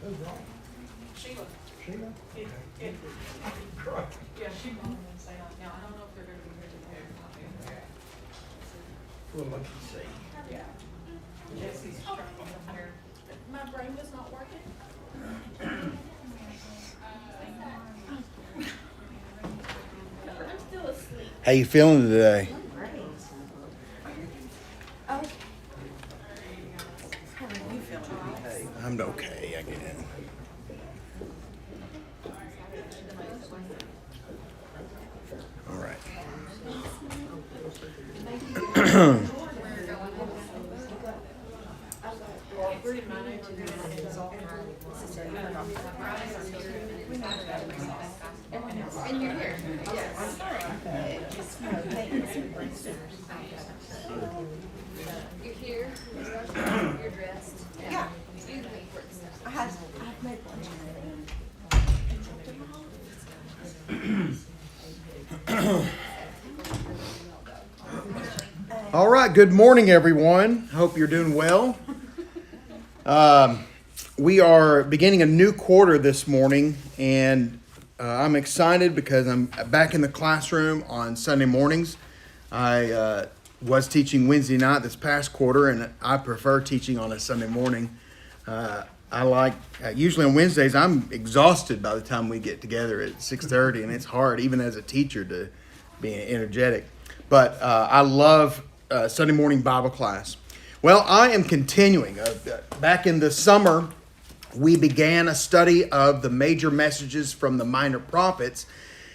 Who's wrong? Sheila. Sheila? Yeah, she wanted to say that. Now, I don't know if they're going to be here today or not. Well, let me see. Yeah. Jesse's trying to come here. My brain was not working. I'm still asleep. How you feeling today? Oh. How are you feeling? I'm okay, I guess. All right. And you're here. You're here, you're dressed. Yeah. I have made lunch All right, good morning, everyone. Hope you're doing well. We are beginning a new quarter this morning, and I'm excited because I'm back in the classroom on Sunday mornings. I was teaching Wednesday night this past quarter, and I prefer teaching on a Sunday morning. I like, usually on Wednesdays, I'm exhausted by the time we get together at 6:30, and it's hard, even as a teacher, to be energetic. But I love Sunday morning Bible class. Well, I am continuing. Back in the summer, we began a study of the major messages from the minor prophets.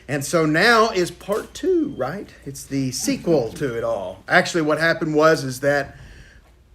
And so now is part 2, right? It's the sequel to it all. Actually, what happened is that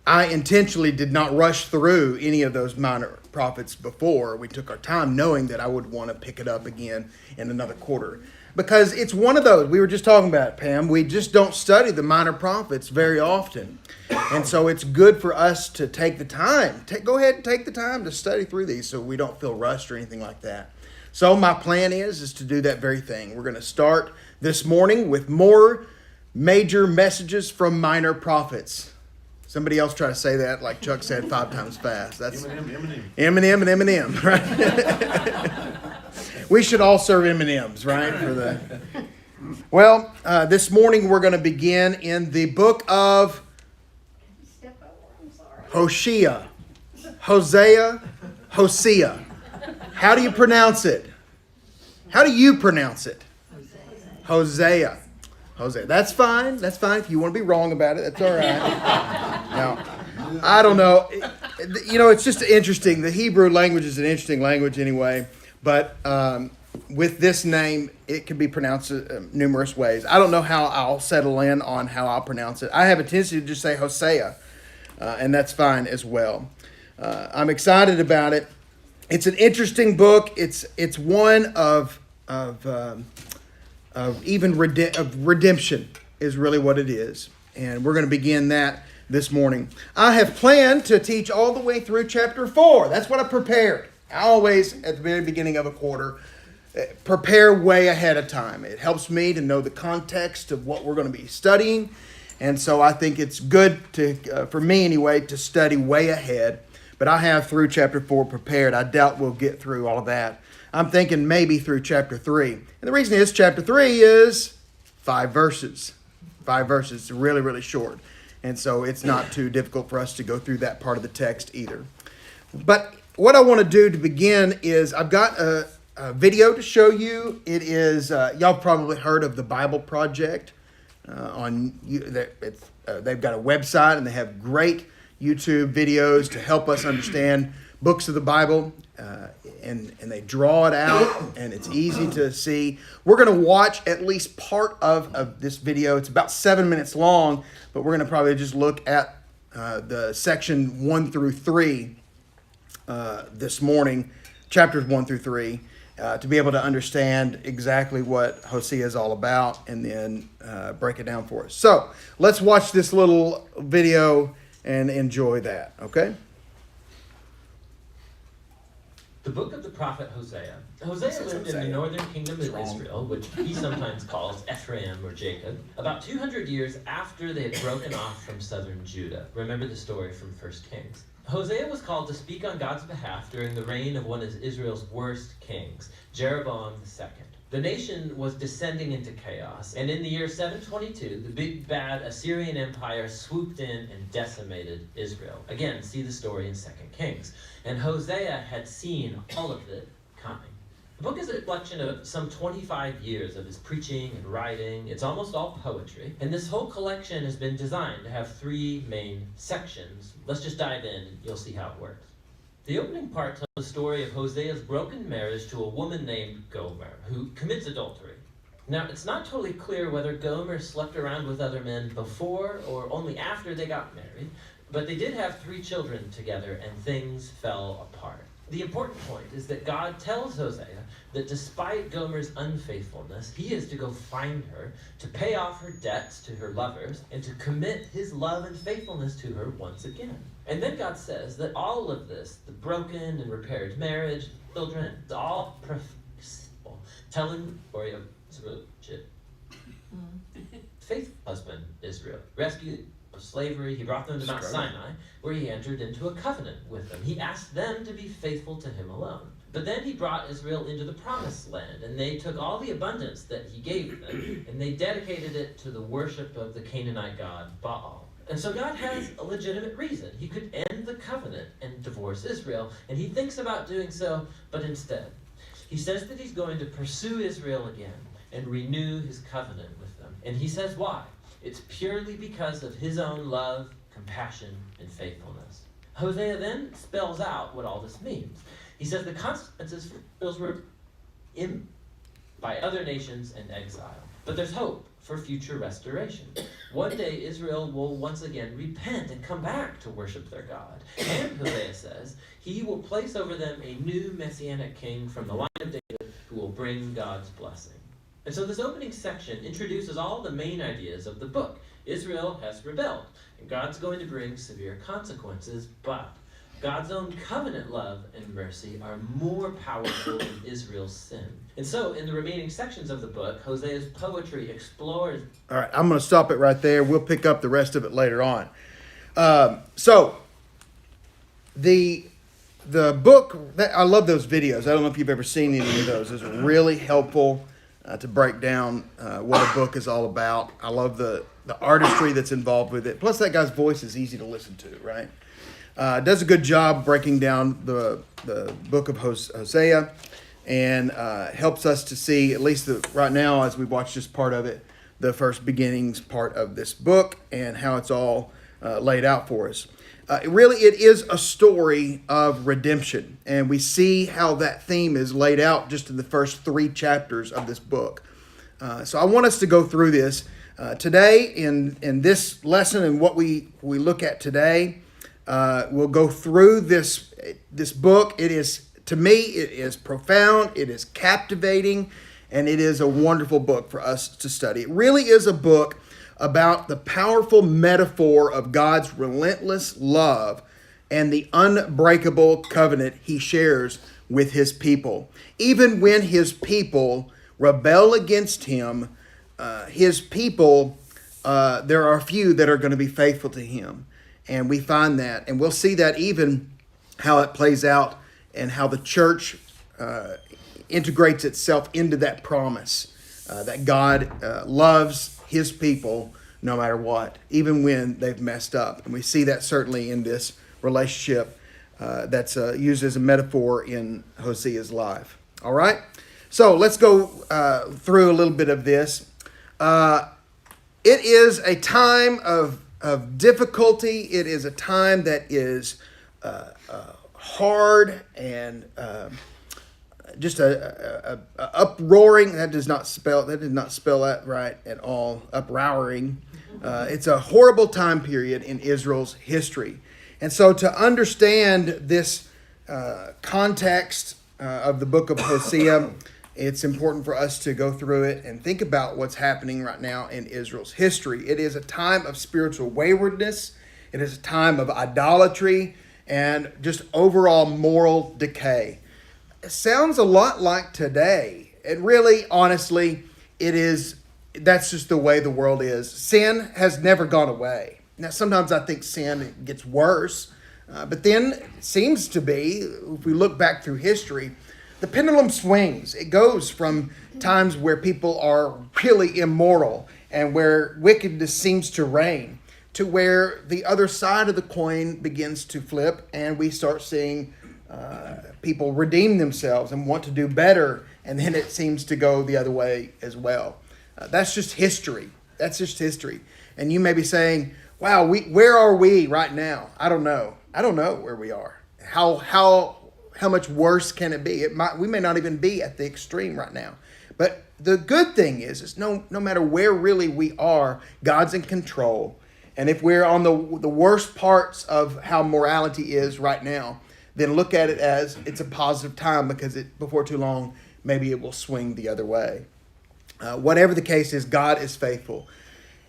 I intentionally did not rush through any of those minor prophets before. We took our time knowing that I would want to pick it up again in another quarter. Because it's one of those, we were just talking about it, Pam, we just don't study the minor prophets very often. And so it's good for us to take the time. Go ahead and take the time to study through these so we don't feel rushed or anything like that. So my plan is to do that very thing. We're going to start this morning with more major messages from minor prophets. Somebody else try to say that like Chuck said 5 times fast. That's Eminem and Eminem, right? We should all serve M&Ms, right? Well, this morning we're going to begin in the book of Hosea. Hosea. How do you pronounce it? How do you pronounce it? Hosea. That's fine. That's fine. If you want to be wrong about it, that's all right. Now, I don't know. You know, it's just interesting. The Hebrew language is an interesting language anyway. But with this name, it can be pronounced numerous ways. I don't know how I'll settle in on how I'll pronounce it. I have a tendency to just say Hosea, and that's fine as well. I'm excited about it. It's an interesting book. It's one of redemption is really what it is, and we're going to begin that this morning. I have planned to teach all the way through chapter 4. That's what I prepared. I always, at the very beginning of a quarter, prepare way ahead of time. It helps me to know the context of what we're going to be studying. And so I think it's good to, for me anyway, to study way ahead. But I have through chapter 4 prepared. I doubt we'll get through all of that. I'm thinking maybe through chapter 3. And the reason is chapter 3 is 5 verses. 5 verses. It's really, really short. And so it's not too difficult for us to go through that part of the text either. But what I want to do to begin is I've got a video to show you. It is, y'all probably heard of the Bible Project. They've got a website and they have great YouTube videos to help us understand books of the Bible. And they draw it out and it's easy to see. We're going to watch at least part of this video. It's about 7 minutes long, but we're going to probably just look at the section 1 through 3 this morning, chapters 1 through 3, to be able to understand exactly what Hosea is all about and then break it down for us. So let's watch this little video and enjoy that, okay? The book of the prophet Hosea. Hosea lived in the northern kingdom of Israel, which he sometimes calls Ephraim or Jacob, about 200 years after they had broken off from southern Judah. Remember the story from 1 Kings. Hosea was called to speak on God's behalf during the reign of one of Israel's worst kings, Jeroboam II. The nation was descending into chaos, and in the year 722, the big bad Assyrian Empire swooped in and decimated Israel. Again, see the story in 2 Kings. And Hosea had seen all of it coming. The book is a collection of some 25 years of his preaching and writing. It's almost all poetry. And this whole collection has been designed to have 3 main sections. Let's just dive in and you'll see how it works. The opening part tells the story of Hosea's broken marriage to a woman named Gomer, who commits adultery. Now, it's not totally clear whether Gomer slept around with other men before or only after they got married, but they did have 3 children together and things fell apart. The important point is that God tells Hosea that despite Gomer's unfaithfulness, he is to go find her, to pay off her debts to her lovers, and to commit his love and faithfulness to her once again. And then God says that all of this, the broken and repaired marriage, children, it's all profitable. Telling the story of Israel, faithful husband Israel, rescued of slavery, he brought them to Mount Sinai, where he entered into a covenant with them. He asked them to be faithful to him alone. But then he brought Israel into the promised land, and they took all the abundance that he gave them, and they dedicated it to the worship of the Canaanite god Baal. And so God has a legitimate reason. He could end the covenant and divorce Israel, and he thinks about doing so, but instead, he says that he's going to pursue Israel again and renew his covenant with them. And he says why? It's purely because of his own love, compassion, and faithfulness. Hosea then spells out what all this means. He says the consequences for Israel's were by other nations and exile. But there's hope for future restoration. One day Israel will once again repent and come back to worship their God. And Hosea says he will place over them a new messianic king from the line of David who will bring God's blessing. And so this opening section introduces all the main ideas of the book. Israel has rebelled, and God's going to bring severe consequences, but God's own covenant love and mercy are more powerful than Israel's sin. And so, in the remaining sections of the book, Hosea's poetry explores... All right, I'm going to stop it right there. We'll pick up the rest of it later on. So, the book, I love those videos. I don't know if you've ever seen any of those. It's really helpful to break down what a book is all about. I love the artistry that's involved with it. Plus, that guy's voice is easy to listen to, right? Does a good job breaking down the book of Hosea and helps us to see, at least right now as we watch this part of it, the first beginnings part of this book and how it's all laid out for us. It is a story of redemption, and we see how that theme is laid out just in the first 3 chapters of this book. So I want us to go through this today in this lesson, and what we look at today. We'll go through this book. It is, to me, it is profound, it is captivating, and it is a wonderful book for us to study. It really is a book about the powerful metaphor of God's relentless love and the unbreakable covenant he shares with his people. Even when his people rebel against him, his people, there are a few that are going to be faithful to him. And we find that, and we'll see that even how it plays out and how the church integrates itself into that promise that God loves his people no matter what, even when they've messed up. And we see that certainly in this relationship that's used as a metaphor in Hosea's life. All right? So let's go through a little bit of this. It is a time of difficulty. It is a time that is hard and just a uproaring. That did not spell that right at all. Uproaring. It's a horrible time period in Israel's history. And so to understand this context of the book of Hosea, it's important for us to go through it and think about what's happening right now in Israel's history. It is a time of spiritual waywardness. It is a time of idolatry and just overall moral decay. sounds a lot like today. And really, honestly, that's just the way the world is. Sin has never gone away. Now, sometimes I think sin gets worse, but then it seems to be, if we look back through history, the pendulum swings. It goes from times where people are really immoral and where wickedness seems to reign to where the other side of the coin begins to flip and we start seeing people redeem themselves and want to do better, and then it seems to go the other way as well. That's just history. That's just history. And you may be saying, wow, where are we right now? I don't know. I don't know where we are. How much worse can it be? We may not even be at the extreme right now. But the good thing is no matter where really we are, God's in control. And if we're on the worst parts of how morality is right now, then look at it as it's a positive time, because before too long, maybe it will swing the other way. Whatever the case is, God is faithful.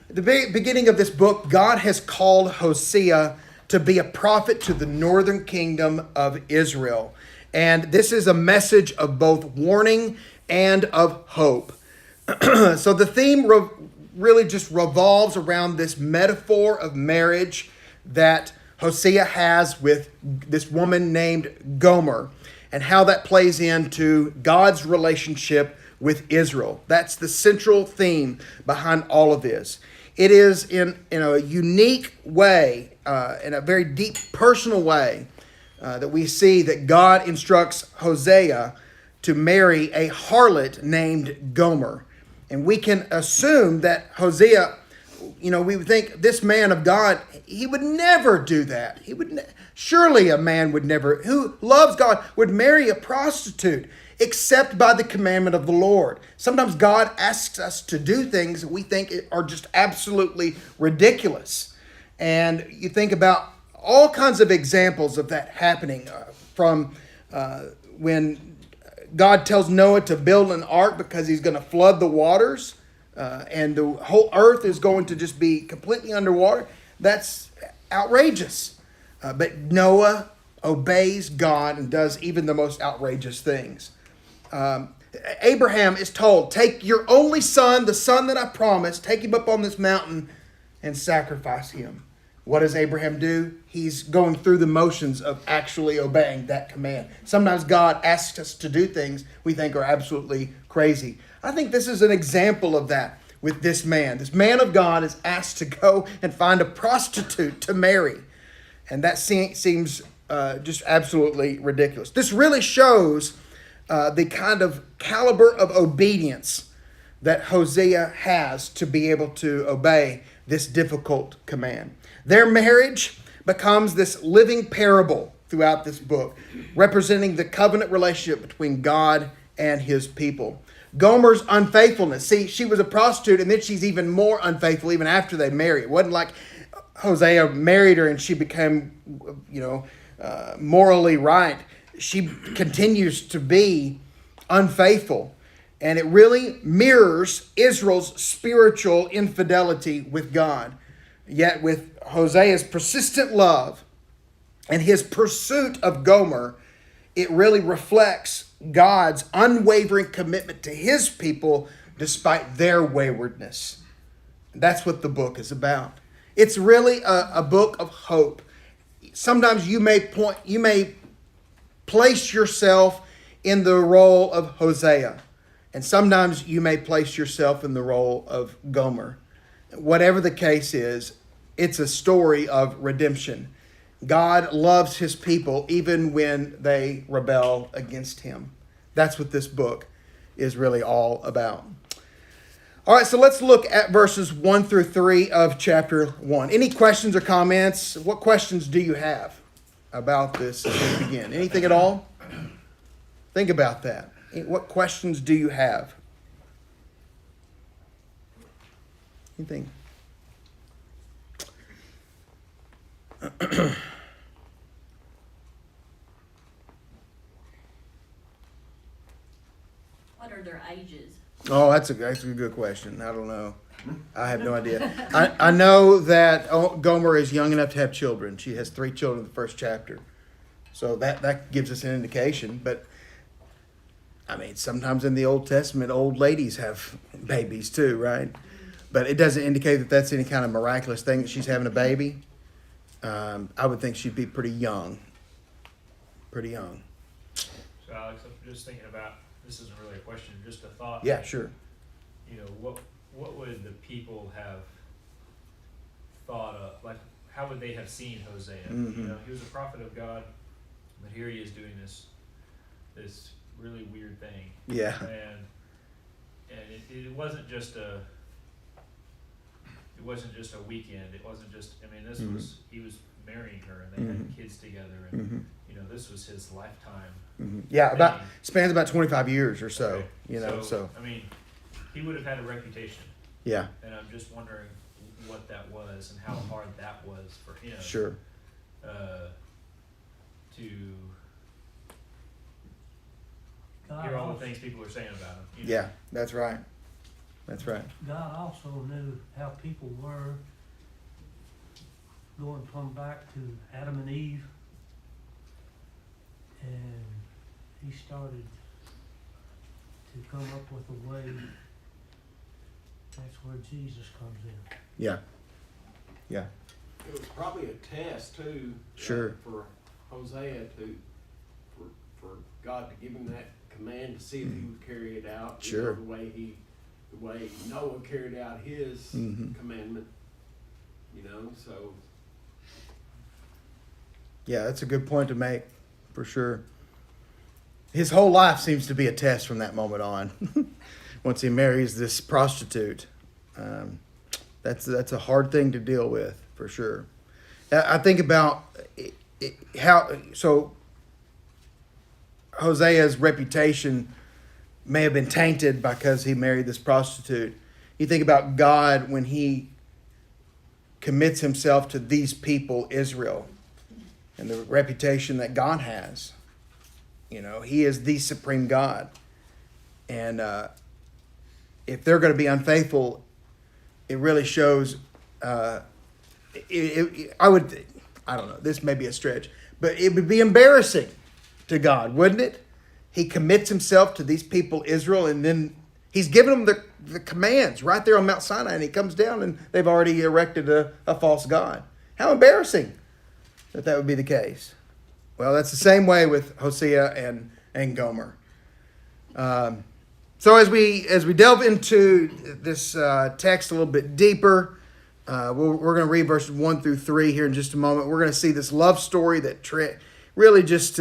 At the beginning of this book, God has called Hosea to be a prophet to the northern kingdom of Israel. And this is a message of both warning and of hope. So the theme really just revolves around this metaphor of marriage that Hosea has with this woman named Gomer, and how that plays into God's relationship with Israel. That's the central theme behind all of this. It is in a unique way, in a very deep personal way, that we see that God instructs Hosea to marry a harlot named Gomer. And we can assume that Hosea, we would think this man of God, he would never do that. Surely a man who loves God would marry a prostitute, except by the commandment of the Lord. Sometimes God asks us to do things that we think are just absolutely ridiculous. And you think about all kinds of examples of that happening, from when God tells Noah to build an ark because he's going to flood the waters, and the whole earth is going to just be completely underwater. That's outrageous. But Noah obeys God and does even the most outrageous things. Abraham is told, take your only son, the son that I promised, take him up on this mountain and sacrifice him. What does Abraham do? He's going through the motions of actually obeying that command. Sometimes God asks us to do things we think are absolutely crazy. I think this is an example of that with this man. This man of God is asked to go and find a prostitute to marry. And that seems just absolutely ridiculous. This really shows the kind of caliber of obedience that Hosea has to be able to obey this difficult command. Their marriage becomes this living parable throughout this book, representing the covenant relationship between God and his people. Gomer's unfaithfulness. See, she was a prostitute, and then she's even more unfaithful even after they marry. It wasn't like Hosea married her and she became, morally right. She continues to be unfaithful. And it really mirrors Israel's spiritual infidelity with God. Yet with Hosea's persistent love and his pursuit of Gomer, it really reflects God's unwavering commitment to his people despite their waywardness. That's what the book is about. It's really a book of hope. Sometimes you may place yourself in the role of Hosea, and sometimes you may place yourself in the role of Gomer. Whatever the case is, it's a story of redemption. God loves his people even when they rebel against him. That's what this book is really all about. All right, so let's look at verses 1 through 3 of chapter 1. Any questions or comments? What questions do you have about this as we begin? Anything at all? Think about that. What questions do you have? Anything? What are their ages? Oh, that's a good question. I don't know. I have no idea. I know that Gomer is young enough to have children. She has 3 children in the first chapter. So that gives us an indication. But I mean, sometimes in the Old Testament, old ladies have babies too, right? But it doesn't indicate that that's any kind of miraculous thing that she's having a baby. I would think she'd be pretty young. Pretty young. So Alex, I'm just thinking about, this isn't really a question, just a thought. Yeah, sure. You know, what would the people have thought of? Like, how would they have seen Hosea? Mm-hmm. You know, he was a prophet of God, but here he is doing this really weird thing. Yeah. And it wasn't just a weekend. It wasn't just, I mean, this was, he was marrying her and they had kids together, and you know, this was his lifetime. Yeah, spans about 25 years or so. Okay. You know, so I mean, he would have had a reputation, yeah, and I'm just wondering what that was and how hard that was for him. sure. To God hear all the also, things people are saying about him. You know? Yeah, that's right. That's right. God also knew how people were going from back to Adam and Eve, and he started to come up with a way. That's where Jesus comes in. Yeah. Yeah. It was probably a test too. Sure. For Hosea for God to give him that command to see if he would carry it out. Sure. You know, the way Noah carried out his commandment. You know, so. Yeah, that's a good point to make, for sure. His whole life seems to be a test from that moment on. Once he marries this prostitute, that's a hard thing to deal with, for sure. I think about so Hosea's reputation may have been tainted because he married this prostitute. You think about God when he commits himself to these people, Israel, and the reputation that God has. You know, he is the supreme God. And if they're going to be unfaithful, it really shows. I don't know, this may be a stretch, but it would be embarrassing to God, wouldn't it? He commits himself to these people, Israel, and then he's given them the commands right there on Mount Sinai, and he comes down and they've already erected a false god. How embarrassing that would be the case. Well, that's the same way with Hosea and Gomer. So as we delve into this text a little bit deeper, we're going to read verses 1 through 3 here in just a moment. We're going to see this love story that really just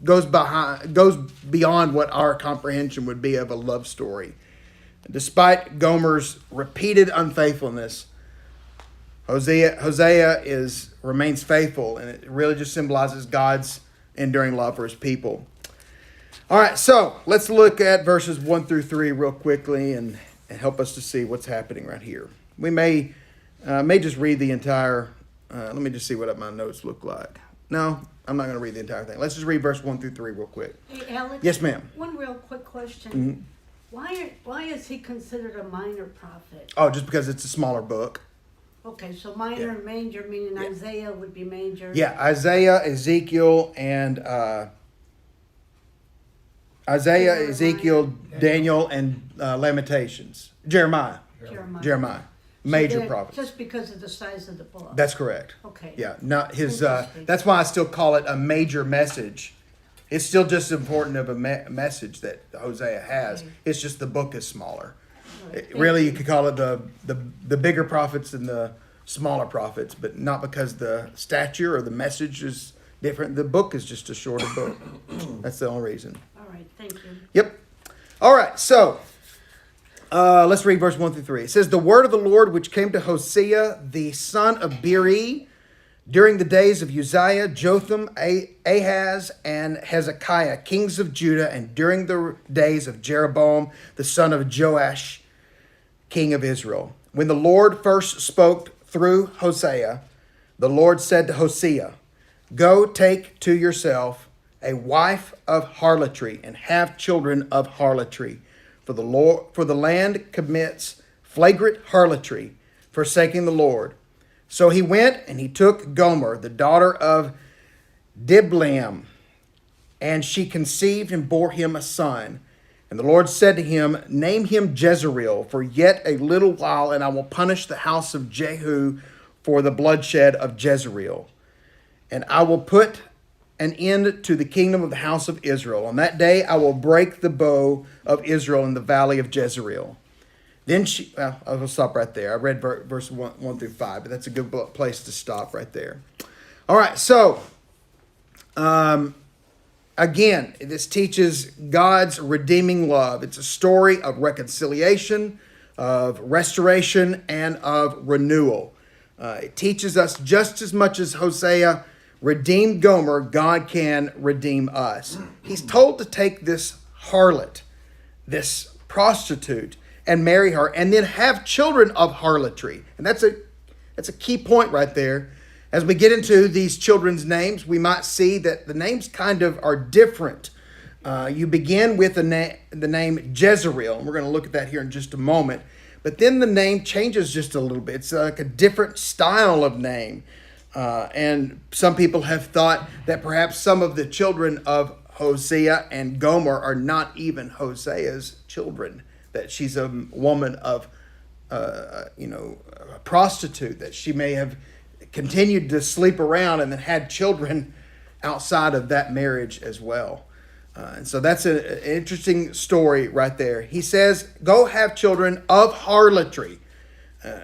goes beyond what our comprehension would be of a love story. Despite Gomer's repeated unfaithfulness, Hosea remains faithful, and it really just symbolizes God's enduring love for his people. All right, so let's look at verses 1 through 3 real quickly and help us to see what's happening right here. We may just read the entire, let me just see what my notes look like. No, I'm not going to read the entire thing. Let's just read verse 1 through 3 real quick. Hey, Alex? Yes, ma'am. One real quick question. Mm-hmm. Why is he considered a minor prophet? Oh, just because it's a smaller book. Okay, so minor and major, meaning Isaiah would be major. Yeah, Isaiah, Ezekiel, and Ezekiel, Daniel, and Lamentations. Jeremiah. Major So prophets. Just because of the size of the book. That's correct. Okay. Yeah, not his. Interesting. That's why I still call it a major message. It's still just as important of a message that Hosea has. Okay. It's just the book is smaller. All right, Really, you thank could call it the bigger prophets and the smaller prophets, but not because the stature or the message is different. The book is just a shorter book. That's the only reason. All right, thank you. Yep. All right, so let's read verse 1 through 3. It says, "The word of the Lord which came to Hosea, the son of Beeri, during the days of Uzziah, Jotham, Ahaz, and Hezekiah, kings of Judah, and during the days of Jeroboam, the son of Joash, king of Israel. When the Lord first spoke through Hosea, the Lord said to Hosea, 'Go take to yourself a wife of harlotry and have children of harlotry. For the land commits flagrant harlotry, forsaking the Lord.' So he went and he took Gomer, the daughter of Diblaim, And she conceived and bore him a son. And the Lord said to him, name him Jezreel, for yet a little while, and I will punish the house of Jehu for the bloodshed of Jezreel. And I will put an end to the kingdom of the house of Israel. On that day I will break the bow of Israel in the valley of Jezreel. Then she, I will stop right there. I read verse 1 through 5, but that's a good place to stop right there. All right, so again, this teaches God's redeeming love. It's a story of reconciliation, of restoration, and of renewal. It teaches us just as much as Hosea redeemed Gomer, God can redeem us. He's told to take this harlot, this prostitute, and marry her, and then have children of harlotry. And that's a key point right there. As we get into these children's names, we might see that the names kind of are different. You begin with the name Jezreel, and we're going to look at that here in just a moment. But then the name changes just a little bit. It's like a different style of name. And some people have thought that perhaps some of the children of Hosea and Gomer are not even Hosea's children, that she's a woman of, a prostitute, that she may have continued to sleep around and then had children outside of that marriage as well. And so that's an interesting story right there. He says, go have children of harlotry.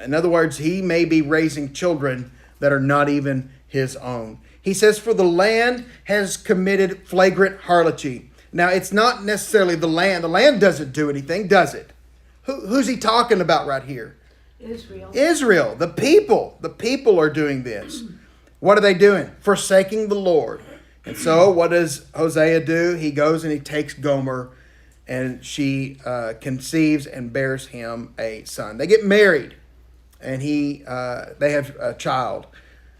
In other words, he may be raising children that are not even his own. He says, for the land has committed flagrant harlotry. Now, it's not necessarily the land. The land doesn't do anything, does it? Who's he talking about right here? Israel. Israel, the people. The people are doing this. What are they doing? Forsaking the Lord. And so what does Hosea do? He goes and he takes Gomer, and she conceives and bears him a son. They get married, and they have a child.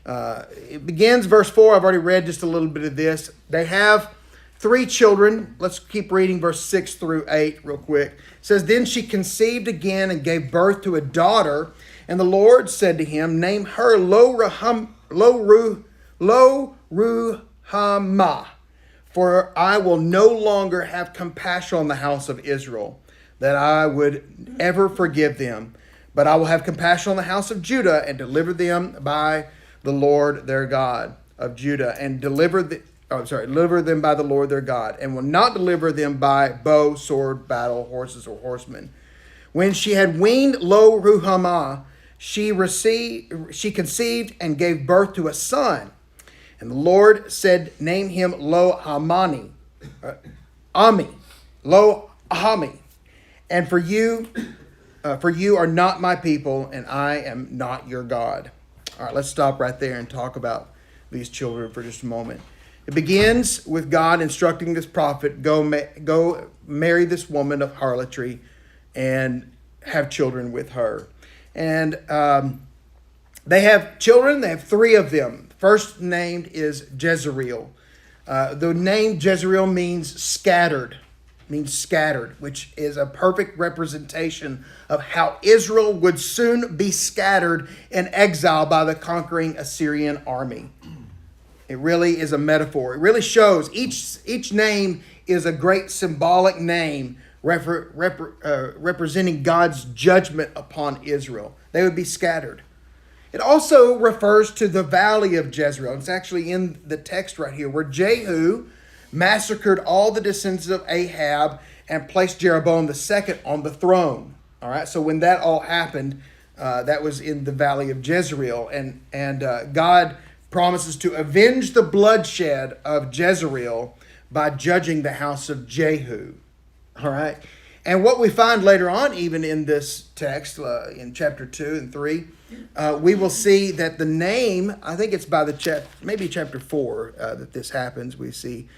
It begins, verse 4. I've already read just a little bit of this. They have 3 children. Let's keep reading verse 6 through 8 real quick. It says, then she conceived again and gave birth to a daughter. And the Lord said to him, name her Lo-Ruhamah, for I will no longer have compassion on the house of Israel, that I would ever forgive them. But I will have compassion on the house of Judah and deliver them by the Lord their God of Judah, and deliver them by the Lord their God, and will not deliver them by bow, sword, battle, horses, or horsemen. When she had weaned Lo-Ruhamah, she conceived and gave birth to a son. And the Lord said, name him Lo-Ahami. And for you are not my people, and I am not your God. All right, let's stop right there and talk about these children for just a moment. It begins with God instructing this prophet, go marry this woman of harlotry and have children with her. And they have children. They have 3 of them. First named is Jezreel. The name Jezreel means scattered, which is a perfect representation of how Israel would soon be scattered in exile by the conquering Assyrian army. It really is a metaphor. It really shows each name is a great symbolic name representing God's judgment upon Israel. They would be scattered. It also refers to the valley of Jezreel. It's actually in the text right here, where Jehu massacred all the descendants of Ahab and placed Jeroboam II on the throne. All right, so when that all happened, that was in the valley of Jezreel, and God promises to avenge the bloodshed of Jezreel by judging the house of Jehu. All right, and what we find later on, even in this text, in chapter 2 and 3, we will see that the name, I think it's by maybe chapter 4 that this happens. We see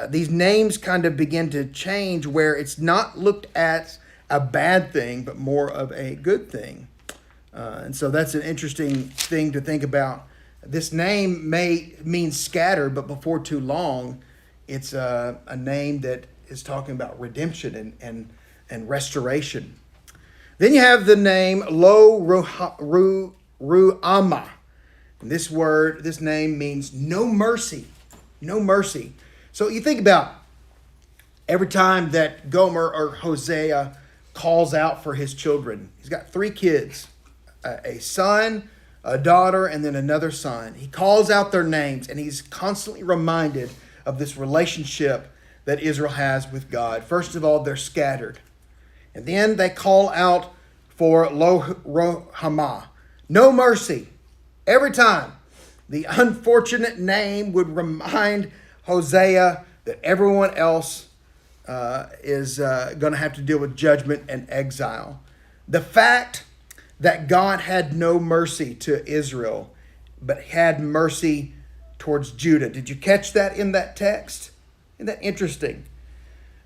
these names kind of begin to change, where it's not looked at a bad thing, but more of a good thing. And so that's an interesting thing to think about. This name may mean scattered, but before too long, it's a name that is talking about redemption and restoration. Then you have the name Lo-Ruhamah. This name means no mercy. No mercy. So you think about every time that Gomer or Hosea calls out for his children. He's got 3 kids, a son, a daughter, and then another son. He calls out their names, and he's constantly reminded of this relationship that Israel has with God. First of all, they're scattered. And then they call out for lo rohamah, no mercy. Every time the unfortunate name would remind Hosea that everyone else is going to have to deal with judgment and exile. The fact that God had no mercy to Israel, but had mercy towards Judah. Did you catch that in that text? Isn't that interesting?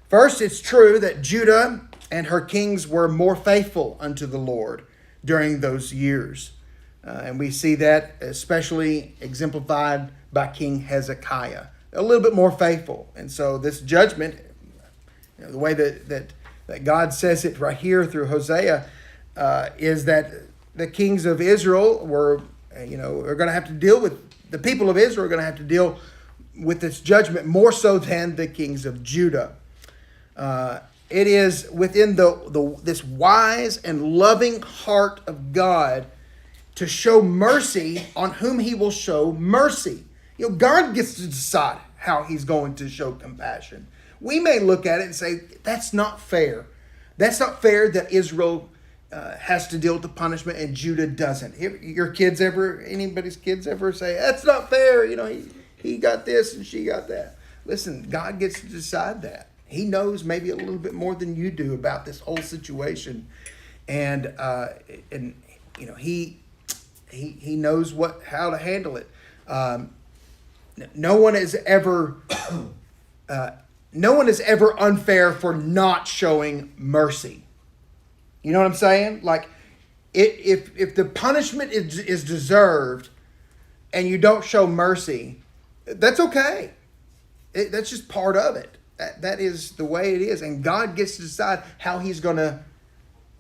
First, it's true that Judah and her kings were more faithful unto the Lord during those years. And we see that especially exemplified by King Hezekiah. A little bit more faithful. And so this judgment, the way that God says it right here through Hosea, is that the kings of Israel are going to have to deal with, the people of Israel are going to have to deal with this judgment more so than the kings of Judah. It is within this wise and loving heart of God to show mercy on whom he will show mercy. God gets to decide how he's going to show compassion. We may look at it and say, that's not fair. That's not fair that Israel has to deal with the punishment and Judah doesn't. Anybody's kids ever say, that's not fair. He got this and she got that. Listen, God gets to decide that. He knows maybe a little bit more than you do about this whole situation. And he knows how to handle it. No one is ever unfair for not showing mercy. You know what I'm saying? Like, if the punishment is deserved and you don't show mercy, that's okay. That's just part of it. That is the way it is. And God gets to decide how he's going to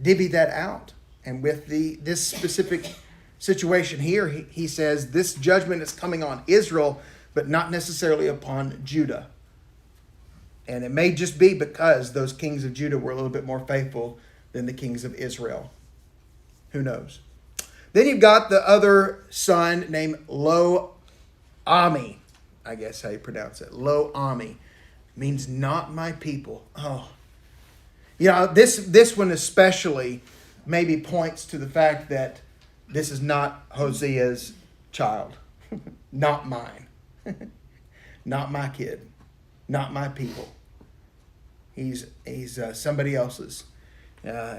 divvy that out. And with this specific situation here, he says this judgment is coming on Israel, but not necessarily upon Judah. And it may just be because those kings of Judah were a little bit more faithful than the kings of Israel. Who knows? Then you've got the other son named Lo-Ami. I guess how you pronounce it. Lo-Ami. Means not my people. Oh. This one especially maybe points to the fact that this is not Hosea's child. Not mine. Not my kid. Not my people. He's somebody else's.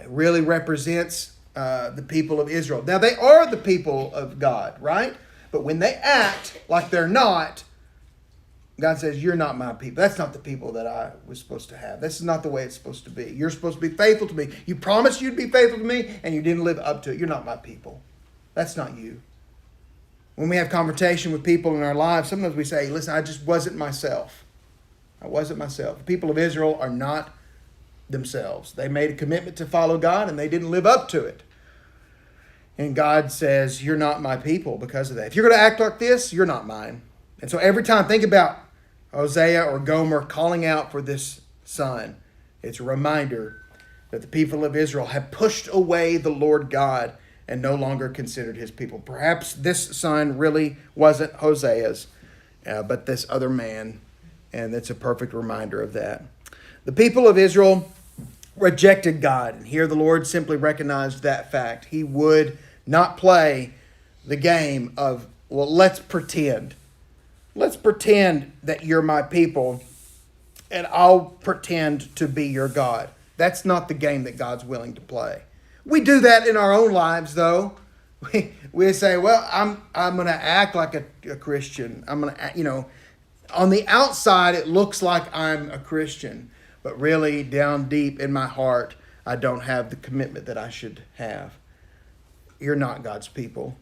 Really represents the people of Israel. Now, they are the people of God, right? But when they act like they're not, God says, you're not my people. That's not the people that I was supposed to have. This is not the way it's supposed to be. You're supposed to be faithful to me. You promised you'd be faithful to me, and you didn't live up to it. You're not my people. That's not you. When we have confrontation with people in our lives, sometimes we say, listen, I just wasn't myself. I wasn't myself. The people of Israel are not themselves. They made a commitment to follow God, and they didn't live up to it. And God says, you're not my people because of that. If you're going to act like this, you're not mine. And so every time, think about Hosea or Gomer calling out for this son. It's a reminder that the people of Israel have pushed away the Lord God and no longer considered his people. Perhaps this son really wasn't Hosea's, but this other man. And it's a perfect reminder of that. The people of Israel rejected God. And here the Lord simply recognized that fact. He would not play the game of, well, let's pretend. Let's pretend that you're my people, and I'll pretend to be your God. That's not the game that God's willing to play. We do that in our own lives, though. We say, well, I'm going to act like a Christian. I'm going to, on the outside, it looks like I'm a Christian. But really, down deep in my heart, I don't have the commitment that I should have. You're not God's people.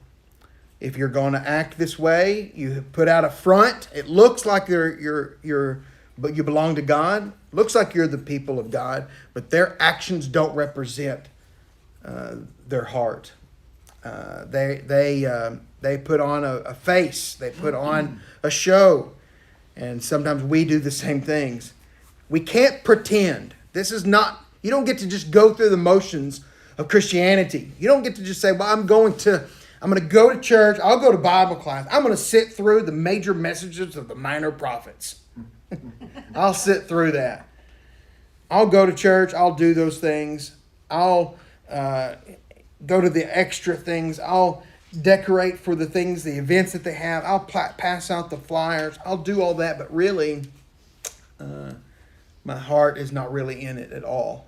If you're going to act this way, you put out a front. It looks like but you belong to God. It looks like you're the people of God, but their actions don't represent their heart. They put on a face. They put on a show, And sometimes we do the same things. We can't pretend. This is not, you don't get to just go through the motions of Christianity. You don't get to just say, well, I'm going to go to church. I'll go to Bible class. I'm going to sit through the major messages of the minor prophets. I'll sit through that. I'll go to church. I'll do those things. I'll go to the extra things. I'll decorate for the things, the events that they have. I'll pass out the flyers. I'll do all that. But really, my heart is not really in it at all.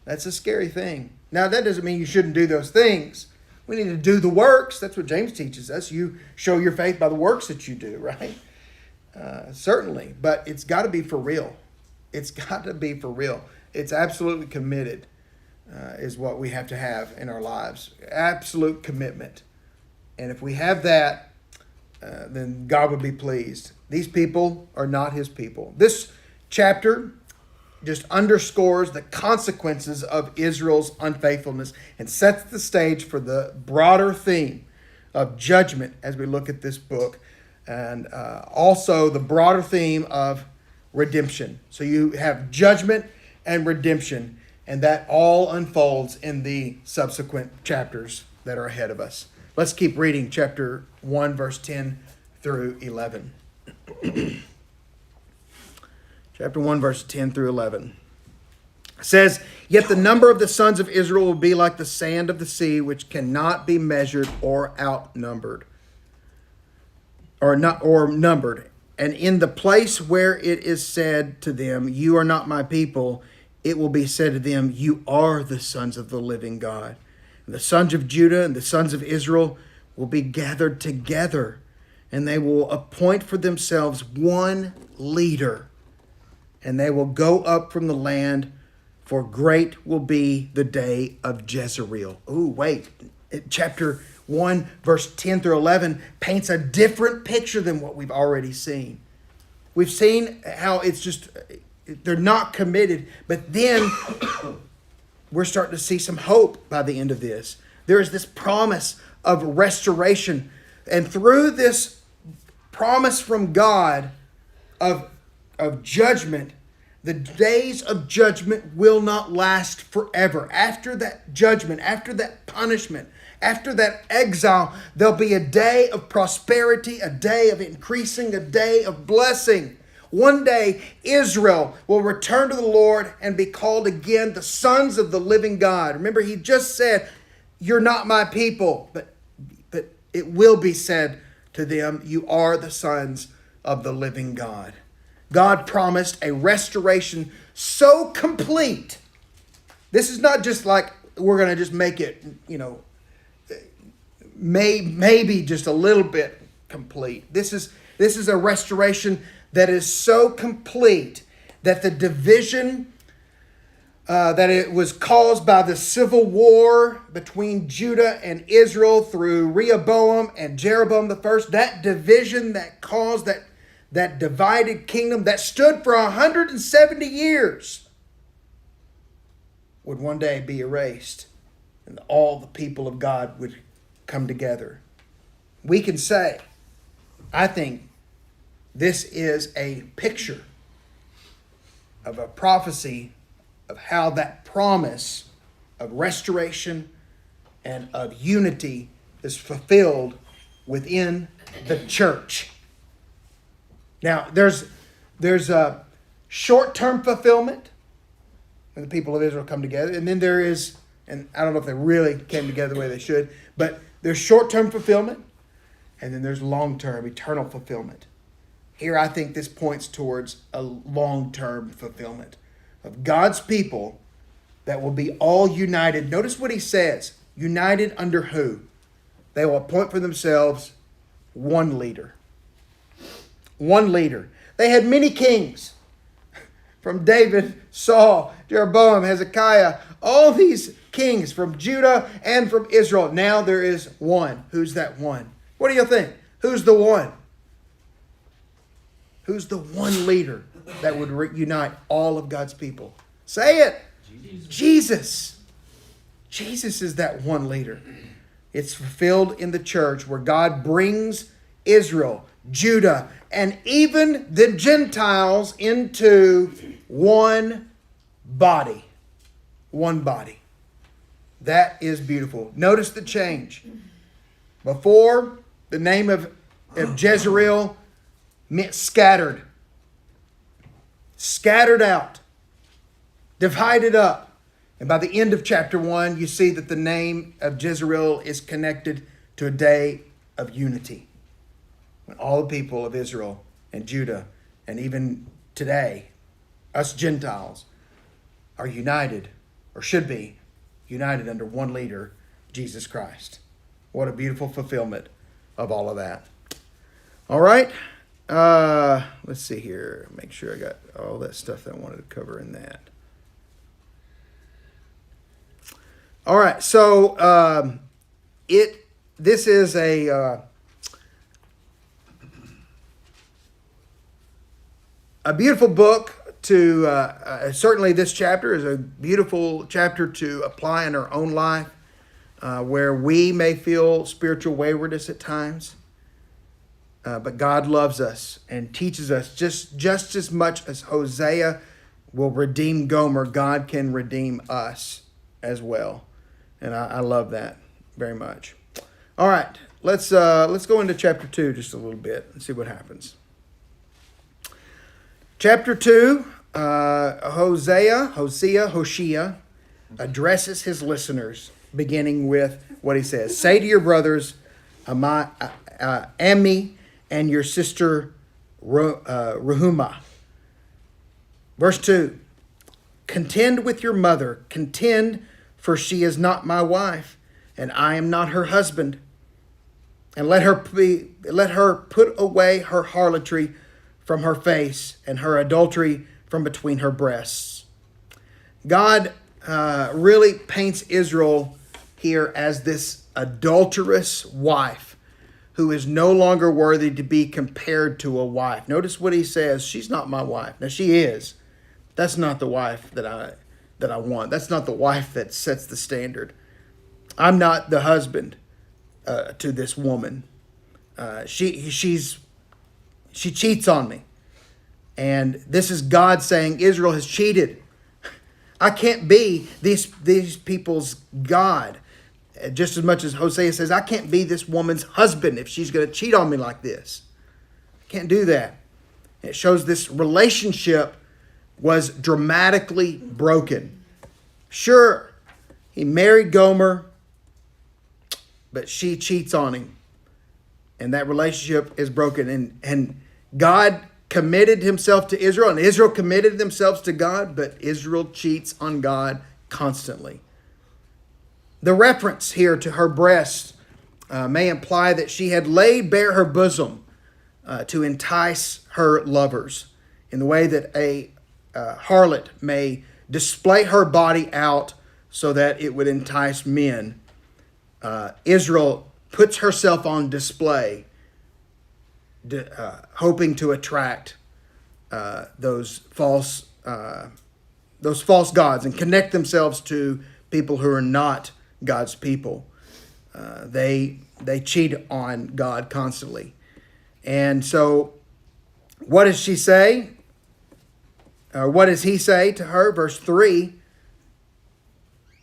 That's a scary thing. Now, that doesn't mean you shouldn't do those things. We need to do the works. That's what James teaches us. You show your faith by the works that you do, right? Certainly. But it's got to be for real. It's got to be for real. It's absolutely committed is what we have to have in our lives. Absolute commitment. And if we have that, then God would be pleased. These people are not his people. This chapter just underscores the consequences of Israel's unfaithfulness and sets the stage for the broader theme of judgment as we look at this book, and also the broader theme of redemption. So you have judgment and redemption, and that all unfolds in the subsequent chapters that are ahead of us. Let's keep reading chapter 1, verse 10 through 11. Chapter 1, verse 10 through 11. It says, "Yet the number of the sons of Israel will be like the sand of the sea, which cannot be measured or outnumbered, or numbered. And in the place where it is said to them, 'You are not my people,' it will be said to them, 'You are the sons of the living God.' And the sons of Judah and the sons of Israel will be gathered together, and they will appoint for themselves one leader. And they will go up from the land, for great will be the day of Jezreel." Oh, wait. Chapter 1, verse 10 through 11 paints a different picture than what we've already seen. We've seen how it's just, they're not committed. But then we're starting to see some hope by the end of this. There is this promise of restoration. And through this promise from God of judgment, the days of judgment will not last forever. After that judgment, after that punishment, after that exile, there'll be a day of prosperity, a day of increasing, a day of blessing. One day, Israel will return to the Lord and be called again the sons of the living God. Remember, he just said, "You're not my people," but it will be said to them, "You are the sons of the living God." God promised a restoration so complete. This is not just like we're going to just make it, maybe just a little bit complete. This is a restoration that is so complete that the division that it was caused by the civil war between Judah and Israel through Rehoboam and Jeroboam the first, that division that caused that divided kingdom that stood for 170 years would one day be erased, and all the people of God would come together. We can say, I think this is a picture of a prophecy of how that promise of restoration and of unity is fulfilled within the church. Now, there's a short-term fulfillment when the people of Israel come together. And then there is, and I don't know if they really came together the way they should, but there's short-term fulfillment, and then there's long-term, eternal fulfillment. Here, I think this points towards a long-term fulfillment of God's people that will be all united. Notice what he says. United under who? They will appoint for themselves one leader. One leader. They had many kings. From David, Saul, Jeroboam, Hezekiah, all these kings from Judah and from Israel. Now there is one. Who's that one? What do you think? Who's the one? Who's the one leader that would unite all of God's people? Say it. Jesus. Jesus is that one leader. It's fulfilled in the church where God brings Israel Judah, and even the Gentiles into one body. One body. That is beautiful. Notice the change. Before, the name of Jezreel meant scattered. Scattered out. Divided up. And by the end of chapter 1, you see that the name of Jezreel is connected to a day of unity. When all the people of Israel and Judah, and even today, us Gentiles, are united, or should be united under one leader, Jesus Christ. What a beautiful fulfillment of all of that. All right. Let's see here. Make sure I got all that stuff that I wanted to cover in that. All right. So this is a beautiful book to certainly this chapter is a beautiful chapter to apply in our own life, where we may feel spiritual waywardness at times. But God loves us and teaches us just as much as Hosea will redeem Gomer, God can redeem us as well. And I love that very much. All right, let's go into chapter 2 just a little bit and see what happens. Chapter 2, Hosea addresses his listeners, beginning with what he says. Say to your brothers, Ammi, and your sister Ruhumah. Verse 2, contend with your mother, contend, for she is not my wife, and I am not her husband. And let her put away her harlotry from her face, and her adultery from between her breasts. God really paints Israel here as this adulterous wife who is no longer worthy to be compared to a wife. Notice what he says, she's not my wife. Now she is. That's not the wife that I want. That's not the wife that sets the standard. I'm not the husband to this woman. She cheats on me. And this is God saying Israel has cheated. I can't be these people's God. Just as much as Hosea says, I can't be this woman's husband if she's going to cheat on me like this. Can't do that. It shows this relationship was dramatically broken. Sure, he married Gomer, but she cheats on him. And that relationship is broken. And God committed himself to Israel, and Israel committed themselves to God, but Israel cheats on God constantly. The reference here to her breasts may imply that she had laid bare her bosom to entice her lovers, in the way that a harlot may display her body out so that it would entice men. Israel puts herself on display, hoping to attract those false gods and connect themselves to people who are not God's people. They cheat on God constantly. And so what does she say? What does he say to her? Verse 3.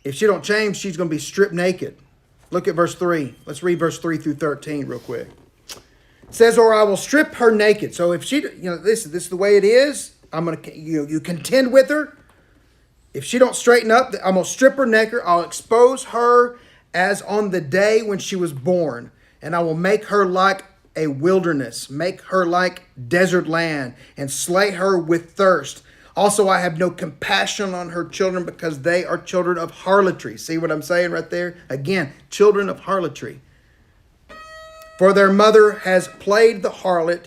If she don't change, she's going to be stripped naked. Look at verse 3. Let's read verse 3 through 13 real quick. It says, or I will strip her naked. So if she, this is the way it is. I'm going to, you contend with her. If she don't straighten up, I'm going to strip her naked. I'll expose her as on the day when she was born. And I will make her like a wilderness, make her like desert land, and slay her with thirst. Also, I have no compassion on her children, because they are children of harlotry. See what I'm saying right there? Again, children of harlotry. For their mother has played the harlot.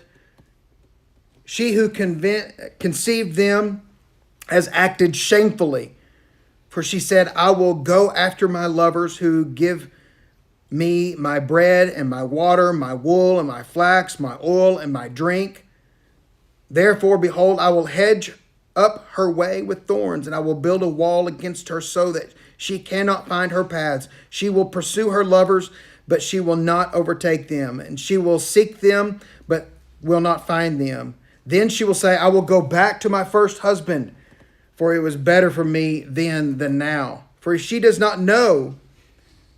She who conceived them has acted shamefully. For she said, I will go after my lovers who give me my bread and my water, my wool and my flax, my oil and my drink. Therefore, behold, I will hedge up her way with thorns, and I will build a wall against her so that she cannot find her paths. She will pursue her lovers, but she will not overtake them. And she will seek them, but will not find them. Then she will say, I will go back to my first husband, for it was better for me then than now. For she does not know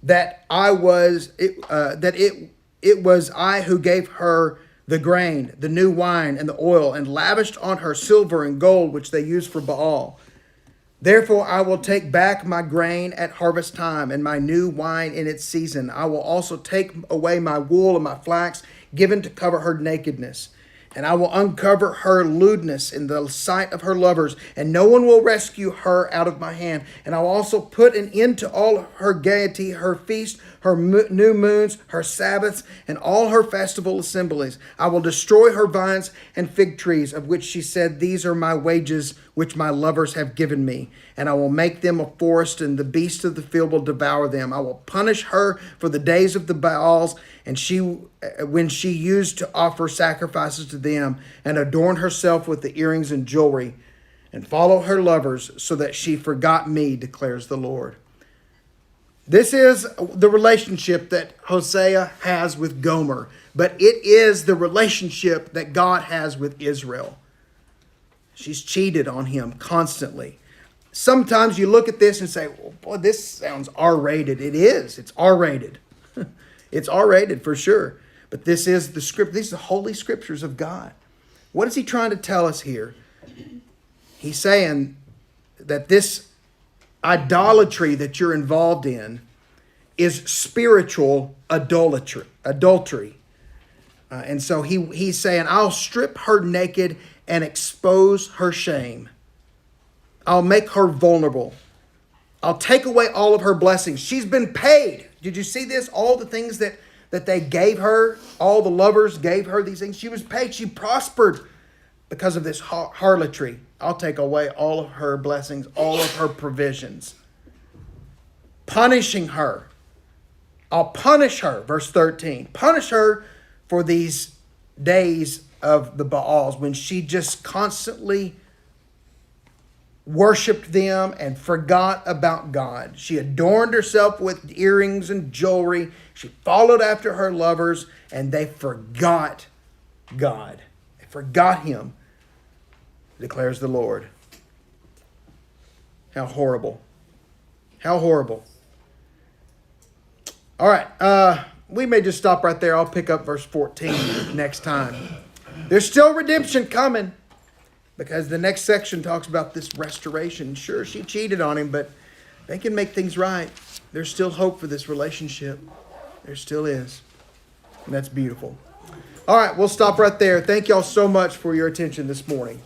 that it was I who gave her the grain, the new wine, and the oil, and lavished on her silver and gold, which they used for Baal. Therefore I will take back my grain at harvest time, and my new wine in its season. I will also take away my wool and my flax, given to cover her nakedness. And I will uncover her lewdness in the sight of her lovers, and no one will rescue her out of my hand. And I will also put an end to all her gaiety, her feast, her new moons, her Sabbaths, and all her festival assemblies. I will destroy her vines and fig trees, of which she said, These are my wages, which my lovers have given me. And I will make them a forest, and the beasts of the field will devour them. I will punish her for the days of the Baals, and when she used to offer sacrifices to them, and adorn herself with the earrings and jewelry, and follow her lovers, so that she forgot me, declares the Lord. This is the relationship that Hosea has with Gomer, but it is the relationship that God has with Israel. She's cheated on him constantly. Sometimes you look at this and say, well, boy, this sounds R-rated. It is. It's R-rated. It's R-rated for sure. But this is the script. These are the holy scriptures of God. What is he trying to tell us here? He's saying that this idolatry that you're involved in is spiritual adultery. And so he's saying, I'll strip her naked and expose her shame. I'll make her vulnerable. I'll take away all of her blessings. She's been paid. Did you see this? All the things that they gave her, all the lovers gave her these things. She was paid. She prospered because of this harlotry. I'll take away all of her blessings, all of her provisions. Punishing her. I'll punish her, verse 13. Punish her for these days of the Baals when she just constantly worshipped them and forgot about God. She adorned herself with earrings and jewelry. She followed after her lovers, and they forgot God. They forgot him, declares the Lord. How horrible. How horrible. All right, we may just stop right there. I'll pick up verse 14 next time. There's still redemption coming, because the next section talks about this restoration. Sure, she cheated on him, but they can make things right. There's still hope for this relationship. There still is. And that's beautiful. All right, we'll stop right there. Thank y'all so much for your attention this morning.